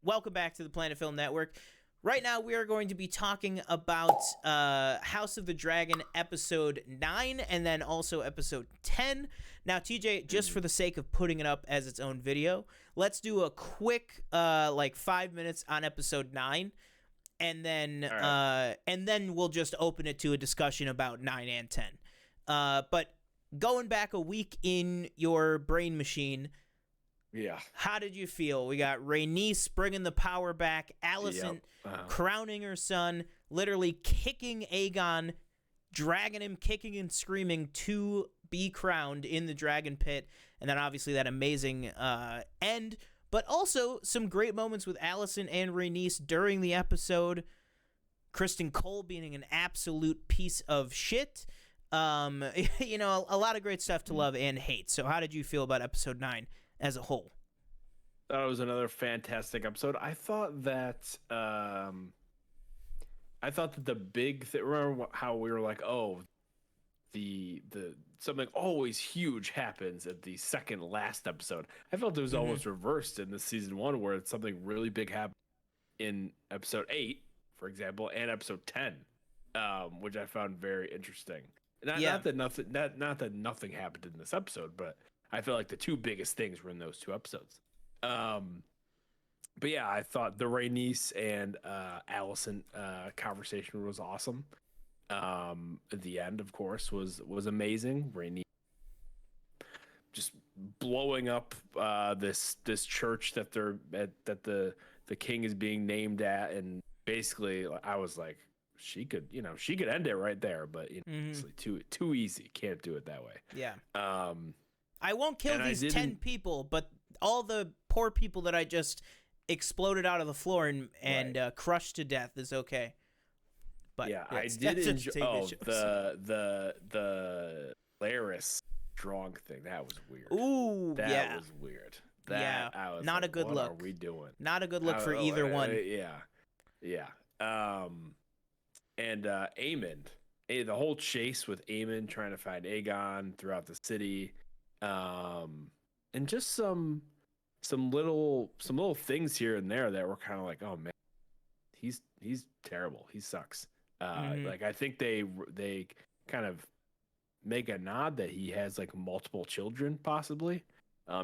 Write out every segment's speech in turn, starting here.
Welcome back to the Planet Film Network. Right now, we are going to be talking about House of the Dragon episode 9 and then also episode 10. Now, TJ, just for the sake of putting it up as its own video, let's do a quick 5 minutes on episode 9. And then we'll just open it to a discussion about 9 and 10. But going back a week in your brain machine, yeah, how did you feel? We got Rhaenys bringing the power back, Alicent crowning her son, literally kicking Aegon, dragging him, kicking and screaming to be crowned in the dragon pit, and then obviously that amazing end. But also some great moments with Alicent and Rhaenys during the episode. Kristen Cole being an absolute piece of shit. A lot of great stuff to love and hate. So how did you feel about episode 9 as a whole? That was another fantastic episode. I thought that the big thing, remember how we were like, oh, the something always huge happens at the second last episode. I felt it was almost reversed in the season 1, where it's something really big happened in episode 8, for example, and episode 10, which I found very interesting. Not that nothing happened in this episode, but I feel like the two biggest things were in those two episodes. But yeah, I thought the Rhaenys and Alicent conversation was awesome. The end, of course, was amazing. Rhaenys just blowing up this church that the king is being named at, and basically, I was like, she could end it right there, but it's like too easy. Can't do it that way. Yeah. I won't kill these 10 people, but all the poor people that I just exploded out of the floor and crushed to death is okay. But yeah, I did enjoy the Laris strong thing. That was weird. Ooh, that was weird. I was not like, a good what look. are we doing? Not a good look for either one. Yeah. And Aemond, the whole chase with Aemond trying to find Aegon throughout the city, and just some little things here and there that were kind of like, oh man, he's terrible. He sucks. Like, I think they kind of make a nod that he has like multiple children, possibly,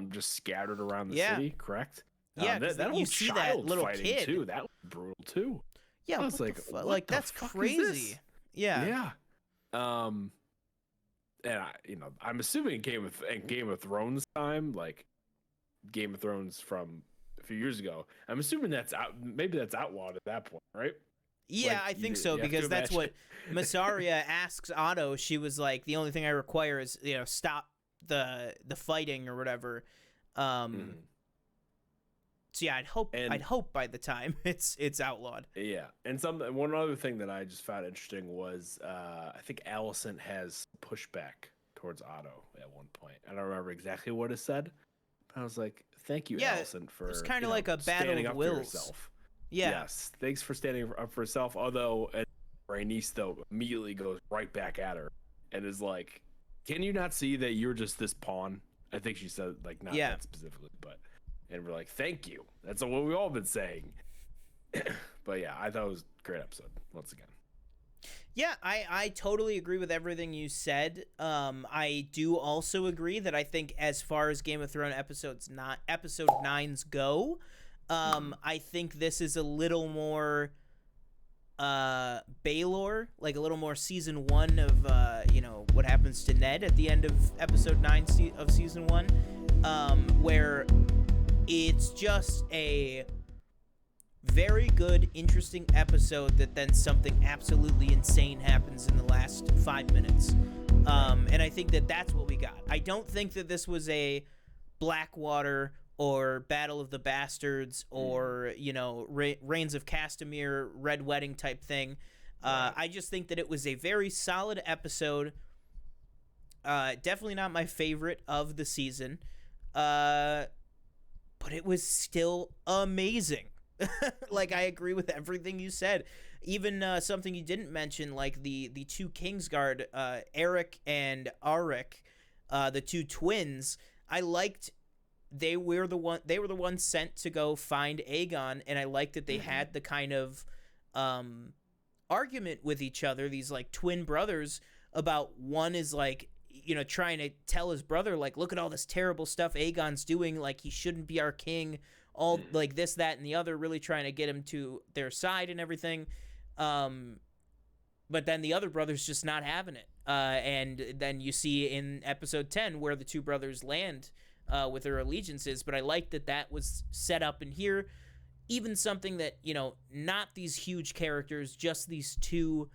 just scattered around the city. Correct? Yeah, that you see that little kid too. That was brutal too. Yeah, I was like, that's crazy. Yeah. And I'm assuming in Game of Thrones time, like Game of Thrones from a few years ago, I'm assuming that's out. Maybe that's outlawed at that point, right? Yeah, Like, I think so, because that's what Massaria asks Otto. She was like, the only thing I require is, stop the fighting or whatever. So yeah, I'd hope by the time it's outlawed. Yeah, and one other thing that I just found interesting was I think Alicent has pushback towards Otto at one point. I don't remember exactly what it said, but I was like, "Thank you, Alicent, for it's kind of like a battle of wills." Yeah. Yes, thanks for standing up for herself. Although Rhaenys though immediately goes right back at her and is like, "Can you not see that you're just this pawn?" I think she said not that specifically, but. And we're like, thank you. That's what we've all been saying. But yeah, I thought it was a great episode once again. Yeah, I totally agree with everything you said. I do also agree that I think as far as Game of Thrones episode 9s go, I think this is a little more Baelor, like a little more season 1 of what happens to Ned at the end of episode 9 of season 1, where it's just a very good, interesting episode that then something absolutely insane happens in the last 5 minutes. And I think that that's what we got. I don't think that this was a Blackwater or Battle of the Bastards or, Reigns of Castamere, Red Wedding type thing. I just think that it was a very solid episode. Definitely not my favorite of the season. But it was still amazing. Like, I agree with everything you said. Even something you didn't mention, like the two Kingsguard, Eric and Arik, the two twins. I liked they were the ones sent to go find Aegon, and I like that they had the kind of argument with each other, these like twin brothers, about one is like, trying to tell his brother, like, look at all this terrible stuff Aegon's doing, like he shouldn't be our king, all like this, that, and the other, really trying to get him to their side and everything. But then the other brother's just not having it. And then you see in episode 10 where the two brothers land with their allegiances. But I like that was set up in here. Even something that, not these huge characters, just these two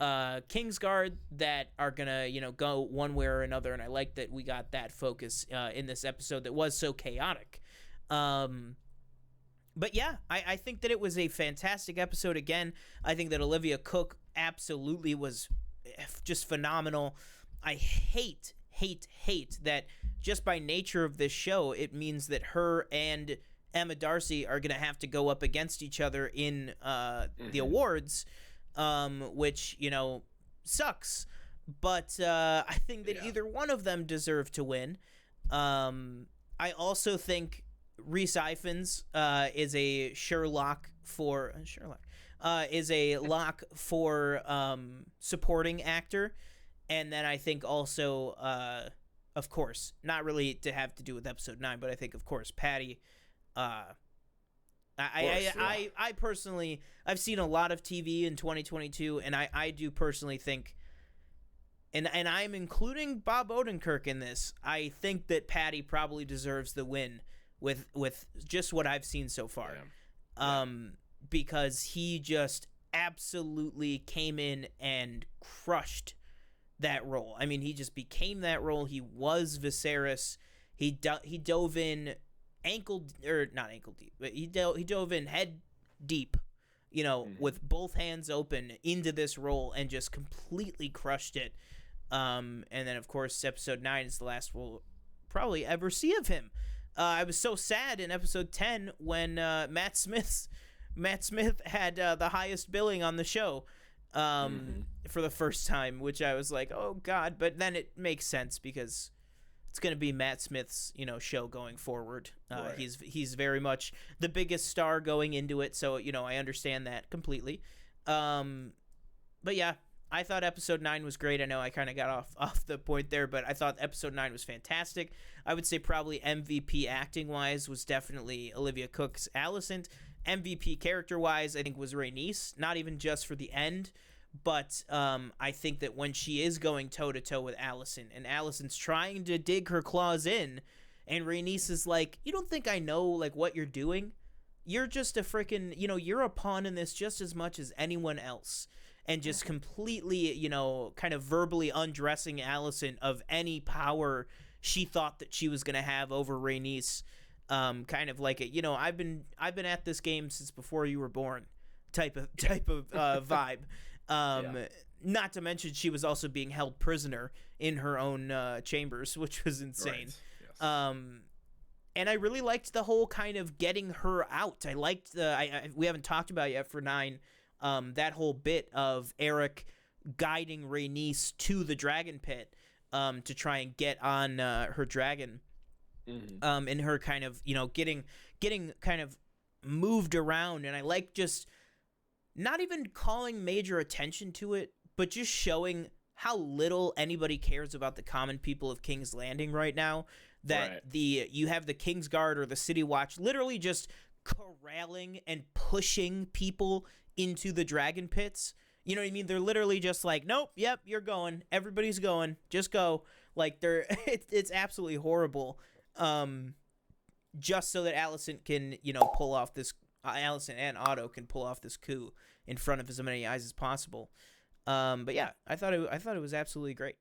Kingsguard that are going to, go one way or another. And I like that we got that focus in this episode that was so chaotic. But yeah, I think that it was a fantastic episode again. I think that Olivia Cook absolutely was just phenomenal. I hate that just by nature of this show, it means that her and Emma Darcy are going to have to go up against each other in the awards, which, sucks. But I think that either one of them deserve to win. I also think Rhys Ifans is a lock for supporting actor. And then I think also, of course, not really to have to do with episode 9, but I think, of course, Patty. I personally, I've seen a lot of TV in 2022, and I do personally think, and I'm including Bob Odenkirk in this, I think that Patty probably deserves the win with just what I've seen so far. Because he just absolutely came in and crushed that role. I mean, he just became that role. He was Viserys. He dove in not ankle deep, but he dove in head deep, with both hands open into this role and just completely crushed it. And then of course episode 9 is the last we'll probably ever see of him. I was so sad in episode 10 when Matt Smith had the highest billing on the show for the first time, which I was like, oh God. But then it makes sense because it's going to be Matt Smith's, show going forward. Right. He's very much the biggest star going into it, so I understand that completely. But yeah, I thought episode 9 was great. I know I kind of got off the point there, but I thought episode 9 was fantastic. I would say probably MVP acting-wise was definitely Olivia Cook's Alicent. MVP character-wise, I think was Rhaenys, not even just for the end, but I think that when she is going toe-to-toe with Alicent, and Alicent's trying to dig her claws in, and Rhaenys is like, you don't think I know, like, what you're doing? You're just a freaking, you're a pawn in this just as much as anyone else. And just completely, kind of verbally undressing Alicent of any power she thought that she was going to have over Rhaenys. Kind of like I've been at this game since before you were born type of vibe. Not to mention she was also being held prisoner in her own chambers, which was insane. Right. Yes. And I really liked the whole kind of getting her out. I liked we haven't talked about it yet for 9. That whole bit of Eric guiding Rhaenys to the dragon pit to try and get on her dragon, and her kind of getting kind of moved around. And I like just not even calling major attention to it, but just showing how little anybody cares about the common people of King's Landing right now. That you have the Kingsguard or the City Watch literally just corralling and pushing people into the dragon pits. You know what I mean? They're literally just like, nope, yep, you're going. Everybody's going. Just go. Like it's absolutely horrible. Just so that Alicent can, pull off this. Alicent and Otto can pull off this coup in front of as many eyes as possible. But yeah, I thought it was absolutely great.